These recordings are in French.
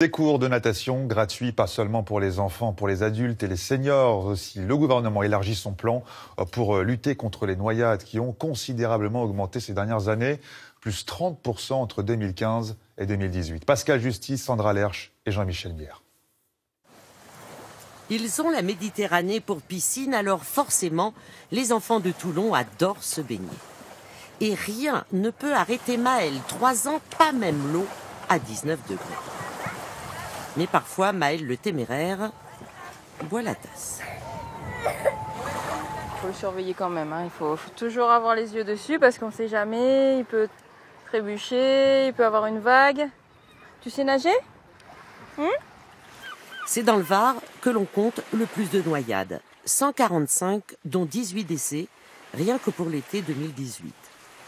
Des cours de natation gratuits, pas seulement pour les enfants, pour les adultes et les seniors aussi. Le gouvernement élargit son plan pour lutter contre les noyades qui ont considérablement augmenté ces dernières années, plus 30% entre 2015 et 2018. Pascal Justice, Sandra Lerche et Jean-Michel Bière. Ils ont la Méditerranée pour piscine, alors forcément, les enfants de Toulon adorent se baigner. Et rien ne peut arrêter Maël, 3 ans, pas même l'eau, à 19 degrés. Mais parfois, Maël le téméraire boit la tasse. Il faut le surveiller quand même, hein. Il faut toujours avoir les yeux dessus parce qu'on ne sait jamais, il peut trébucher, il peut avoir une vague. Tu sais nager ? C'est dans le Var que l'on compte le plus de noyades. 145, dont 18 décès, rien que pour l'été 2018.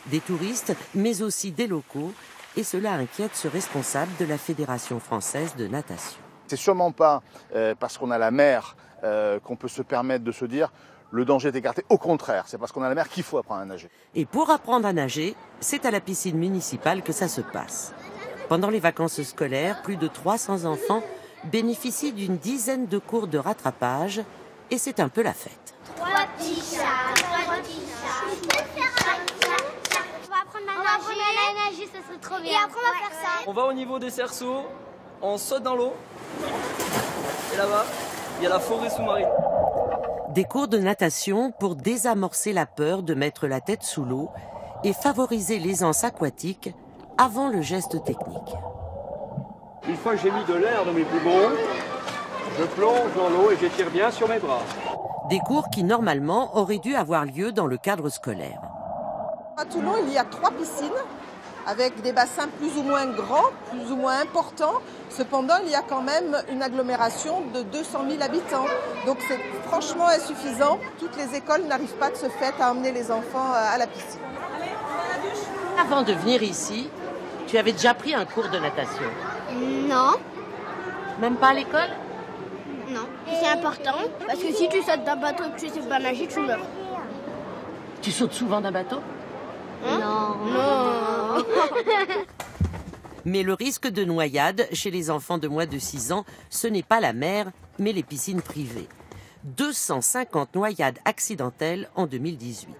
Des touristes, mais aussi des locaux. Et cela inquiète ce responsable de la Fédération française de natation. C'est sûrement pas parce qu'on a la mer qu'on peut se permettre de se dire le danger est écarté. Au contraire, c'est parce qu'on a la mer qu'il faut apprendre à nager. Et pour apprendre à nager, c'est à la piscine municipale que ça se passe. Pendant les vacances scolaires, plus de 300 enfants bénéficient d'une dizaine de cours de rattrapage et c'est un peu la fête. 3 petits chats, 3 petits chats. On va apprendre à nager, ça serait trop bien. Et après on va faire ça. On va au niveau des cerceaux, on saute dans l'eau. Et là-bas, il y a la forêt sous-marine. Des cours de natation pour désamorcer la peur de mettre la tête sous l'eau et favoriser l'aisance aquatique avant le geste technique. Une fois que j'ai mis de l'air dans mes poumons, je plonge dans l'eau et j'étire bien sur mes bras. Des cours qui normalement auraient dû avoir lieu dans le cadre scolaire. À Toulon, il y a 3 piscines avec des bassins plus ou moins grands, plus ou moins importants. Cependant, il y a quand même une agglomération de 200 000 habitants. Donc c'est franchement insuffisant. Toutes les écoles n'arrivent pas de ce fait à emmener les enfants à la piscine. Avant de venir ici, tu avais déjà pris un cours de natation? Non. Même pas à l'école? Non. C'est important parce que si tu sautes d'un bateau et que tu sais pas nager, tu meurs. Tu sautes souvent d'un bateau? Non. Non. Mais le risque de noyade chez les enfants de moins de 6 ans, ce n'est pas la mer, mais les piscines privées. 250 noyades accidentelles en 2018.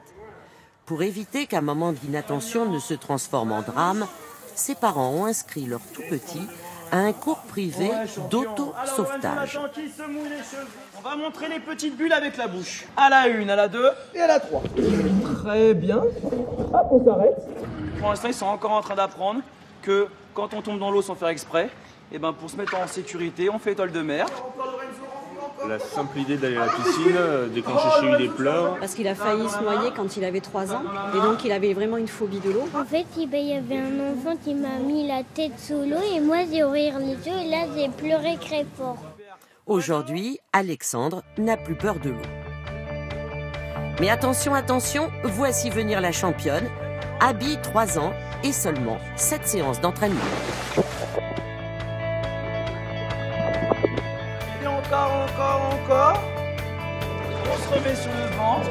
Pour éviter qu'un moment d'inattention ne se transforme en drame, ses parents ont inscrit leur tout petit à un cours privé d'auto-sauvetage. On va montrer les petites bulles avec la bouche. À la 1, à la 2 et à la 3. Très bien. Hop, on s'arrête. Pour l'instant, ils sont encore en train d'apprendre que quand on tombe dans l'eau sans faire exprès, et ben pour se mettre en sécurité, on fait étoile de mer. La simple idée d'aller à la piscine déclenchait chez lui des pleurs. Parce qu'il a failli se noyer quand il avait 3 ans. Et donc il avait vraiment une phobie de l'eau. En fait, il y avait un enfant qui m'a mis la tête sous l'eau et moi j'ai ouvert les yeux et là j'ai pleuré très fort. Aujourd'hui, Alexandre n'a plus peur de l'eau. Mais attention, attention, voici venir la championne. Abby, 3 ans et seulement 7 séances d'entraînement. Et encore. On se remet sur le ventre.